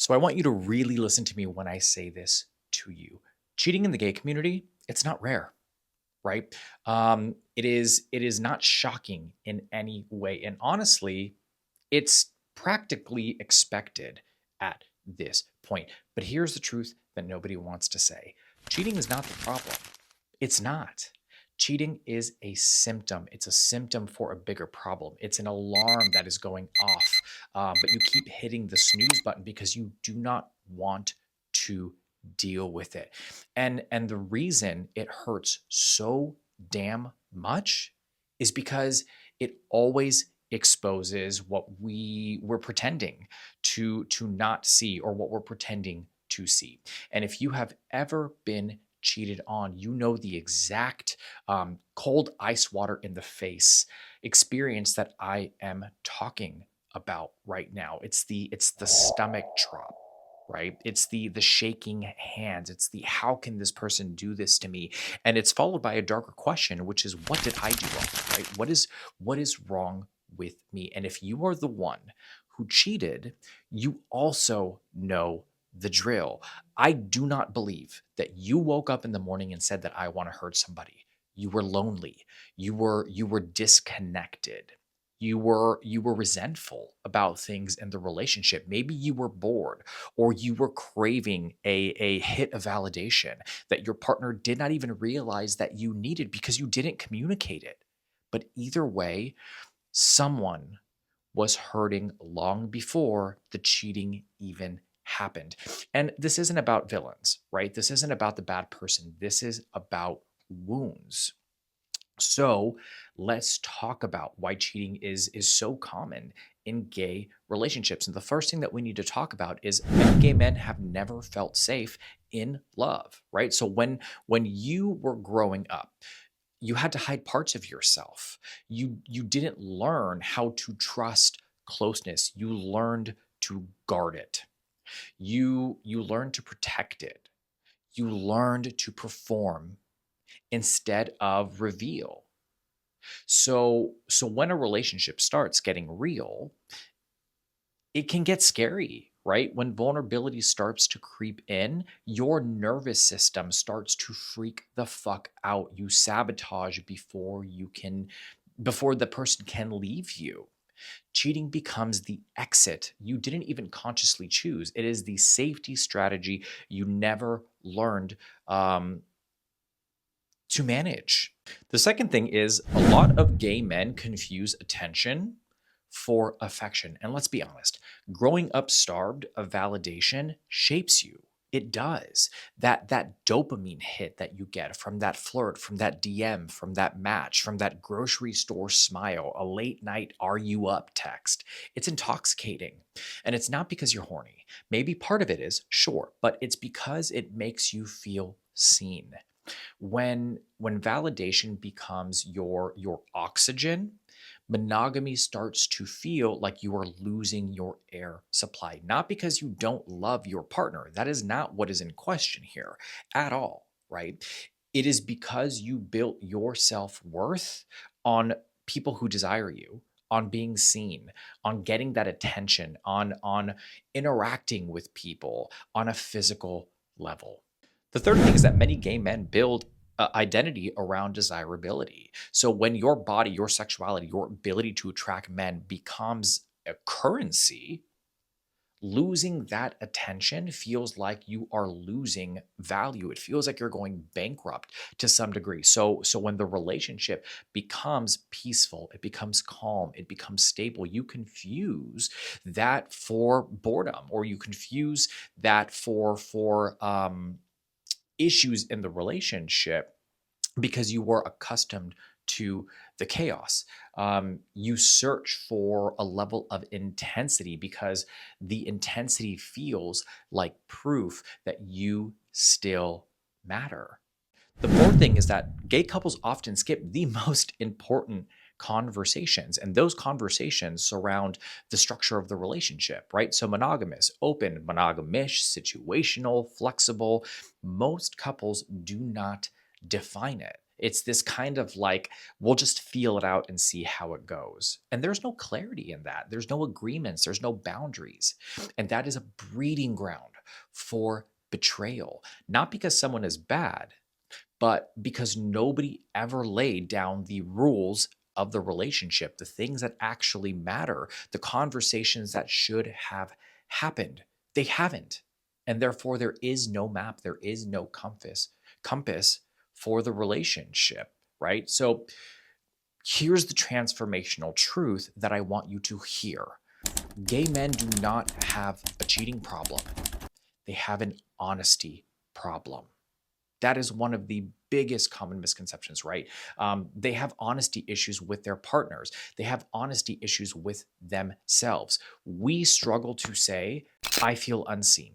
So I want you to really listen to me when I say this to you. Cheating in the gay community, it's not rare, right? It is not shocking in any way. And honestly, it's practically expected at this point. But here's the truth that nobody wants to say. Cheating is not the problem. It's not. Cheating is a symptom. It's a symptom for a bigger problem. It's an alarm that is going off, but you keep hitting the snooze button because you do not want to deal with it. And the reason it hurts so damn much is because it always exposes what we're pretending to not see, or what we're pretending to see. And if you have ever been cheated on, you know the exact cold ice water in the face experience that I am talking about right now. It's the stomach drop, right? It's the shaking hands. It's the how can this person do this to me? And it's followed by a darker question, which is what did I do wrong, right? What is wrong with me? And if you are the one who cheated, you also know the drill. I do not believe that you woke up in the morning and said that I want to hurt somebody. You were lonely. You were disconnected. You were resentful about things in the relationship. Maybe you were bored, or you were craving a hit of validation that your partner did not even realize that you needed because you didn't communicate it. But either way, someone was hurting long before the cheating even happened. And this isn't about villains, right? This isn't about the bad person. This is about wounds. So let's talk about why cheating is so common in gay relationships. And the first thing that we need to talk about is many gay men have never felt safe in love, right? So when you were growing up, you had to hide parts of yourself. You didn't learn how to trust closeness. You learned to guard it. You learned to protect it. You learned to perform instead of reveal. So when a relationship starts getting real, it can get scary, right? When vulnerability starts to creep in, your nervous system starts to freak the fuck out. You sabotage before the person can leave you. Cheating becomes the exit you didn't even consciously choose. It is the safety strategy you never learned to manage. The second thing is a lot of gay men confuse attention for affection. And let's be honest, growing up starved of validation shapes you. It does. That dopamine hit that you get from that flirt, from that DM, from that match, from that grocery store smile, a late night "are you up" text. It's intoxicating. And it's not because you're horny. Maybe part of it is, sure, but it's because it makes you feel seen. When validation becomes your oxygen, monogamy starts to feel like you are losing your air supply. Not because you don't love your partner. That is not what is in question here at all, right? It is because you built your self-worth on people who desire you, on being seen, on getting that attention, on interacting with people on a physical level. The third thing is that many gay men build identity around desirability. So when your body, your sexuality, your ability to attract men becomes a currency, losing that attention feels like you are losing value. It feels like you're going bankrupt to some degree. So when the relationship becomes peaceful, it becomes calm, it becomes stable, you confuse that for boredom, or you confuse that for issues in the relationship because you were accustomed to the chaos. You search for a level of intensity because the intensity feels like proof that you still matter. The fourth thing is that gay couples often skip the most important conversations, and those conversations surround the structure of the relationship, right? So monogamous, open, monogamish, situational, flexible. Most couples do not define it. It's this kind of like, we'll just feel it out and see how it goes. And there's no clarity in that. There's no agreements, there's no boundaries. And that is a breeding ground for betrayal, not because someone is bad, but because nobody ever laid down the rules of the relationship, the things that actually matter, the conversations that should have happened. They haven't. And therefore, there is no map, there is no compass for the relationship, right? So here's the transformational truth that I want you to hear. Gay men do not have a cheating problem. They have an honesty problem. That is one of the biggest common misconceptions, right? They have honesty issues with their partners. They have honesty issues with themselves. We struggle to say, I feel unseen.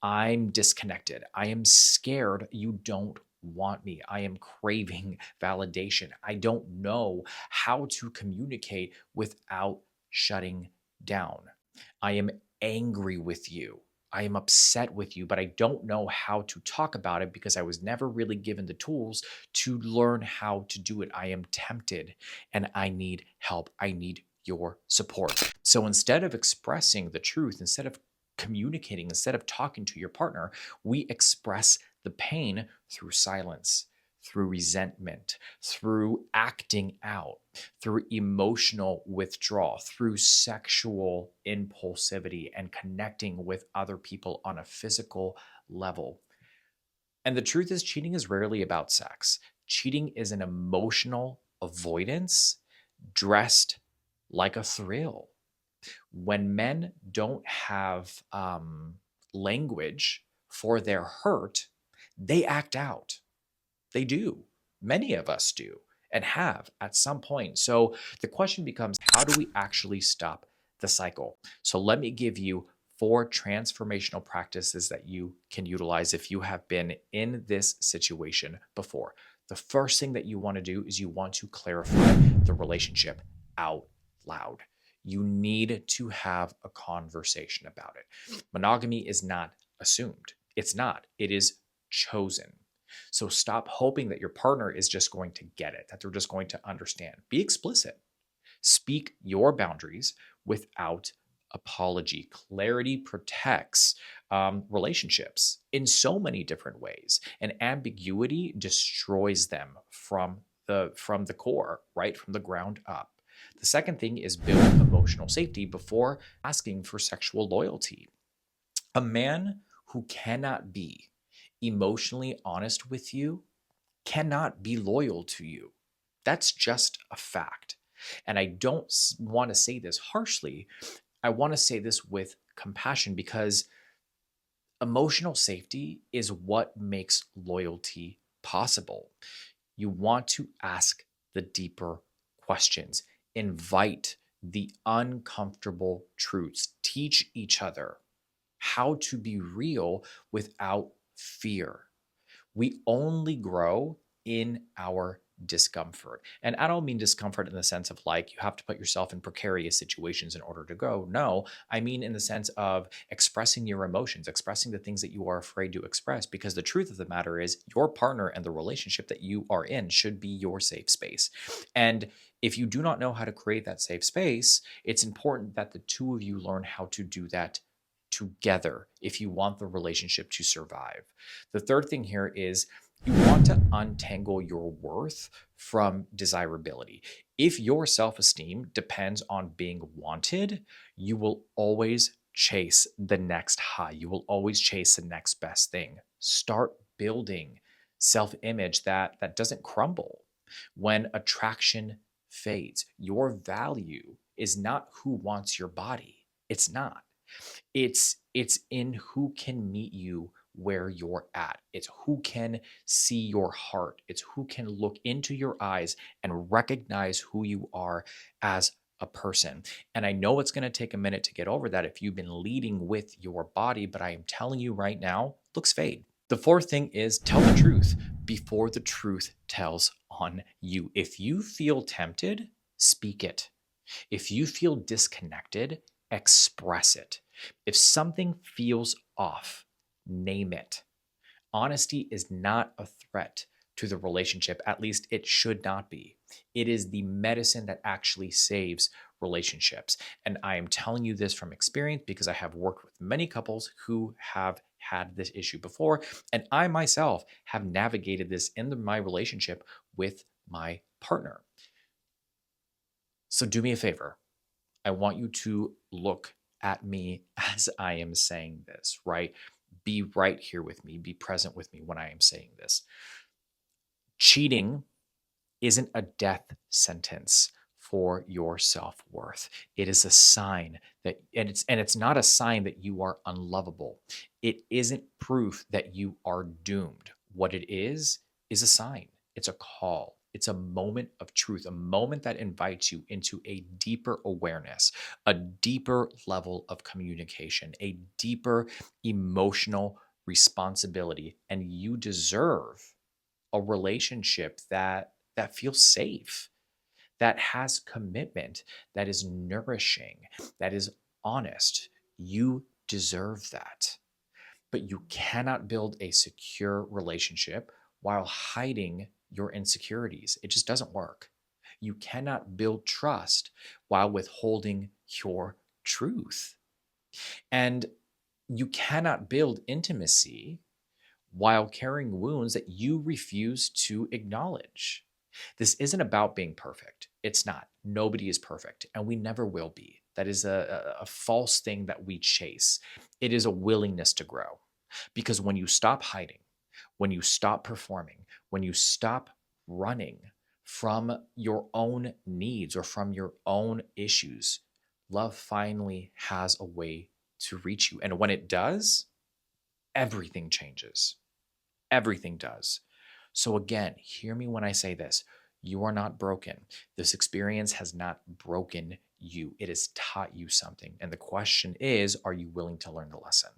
I'm disconnected. I am scared you don't want me. I am craving validation. I don't know how to communicate without shutting down. I am angry with you. I am upset with you, but I don't know how to talk about it because I was never really given the tools to learn how to do it. I am tempted and I need help. I need your support. So instead of expressing the truth, instead of communicating, instead of talking to your partner, we express the pain through silence, through resentment, through acting out, through emotional withdrawal, through sexual impulsivity, and connecting with other people on a physical level. And the truth is, cheating is rarely about sex. Cheating is an emotional avoidance dressed like a thrill. When men don't have language for their hurt, they act out. They do. Many of us do and have at some point. So the question becomes, how do we actually stop the cycle? So let me give you 4 transformational practices that you can utilize if you have been in this situation before. The first thing that you want to do is you want to clarify the relationship out loud. You need to have a conversation about it. Monogamy is not assumed. It's not. It is chosen. So stop hoping that your partner is just going to get it, that they're just going to understand. Be explicit. Speak your boundaries without apology. Clarity protects relationships in so many different ways, and ambiguity destroys them from the core, right? From the ground up. The second thing is build emotional safety before asking for sexual loyalty. A man who cannot be emotionally honest with you cannot be loyal to you. That's just a fact. And I don't want to say this harshly. I want to say this with compassion because emotional safety is what makes loyalty possible. You want to ask the deeper questions, invite the uncomfortable truths, teach each other how to be real without fear. We only grow in our discomfort. And I don't mean discomfort in the sense of like you have to put yourself in precarious situations in order to grow. No, I mean in the sense of expressing your emotions, expressing the things that you are afraid to express, because the truth of the matter is your partner and the relationship that you are in should be your safe space. And if you do not know how to create that safe space, it's important that the two of you learn how to do that together if you want the relationship to survive. The third thing here is you want to untangle your worth from desirability. If your self esteem depends on being wanted, you will always chase the next high. You will always chase the next best thing. Start building self image that doesn't crumble when attraction fades. Your value is not who wants your body. It's not. It's in who can meet you where you're at. It's who can see your heart. It's who can look into your eyes and recognize who you are as a person. And I know it's going to take a minute to get over that if you've been leading with your body, but I am telling you right now, looks fade. The fourth thing is tell the truth before the truth tells on you. If you feel tempted, speak it. If you feel disconnected, express it. If something feels off, name it. Honesty is not a threat, to the relationship. At least it should not be. It is the medicine that actually saves relationships. And I am telling you this from experience because I have worked with many couples who have had this issue before. And I myself have navigated this in my relationship with my partner. So do me a favor. I want you to look at me as I am saying this, right? Be right here with me, be present with me when I am saying this. Cheating isn't a death sentence for your self-worth. It is a sign that and it's not a sign that you are unlovable. It isn't proof that you are doomed. What it is a sign. It's a call. It's a moment of truth, a moment that invites you into a deeper awareness, a deeper level of communication, a deeper emotional responsibility, and you deserve a relationship that feels safe, that has commitment, that is nourishing, that is honest. You deserve that. But you cannot build a secure relationship while hiding your insecurities. It just doesn't work. You cannot build trust while withholding your truth. And you cannot build intimacy while carrying wounds that you refuse to acknowledge. This isn't about being perfect. It's not. Nobody is perfect, and we never will be. That is a false thing that we chase. It is a willingness to grow. Because when you stop hiding, when you stop performing, when you stop running from your own needs or from your own issues, love finally has a way to reach you. And when it does, everything changes. Everything does. So, again, hear me when I say this. You are not broken. This experience has not broken you, it has taught you something. And the question is, are you willing to learn the lesson?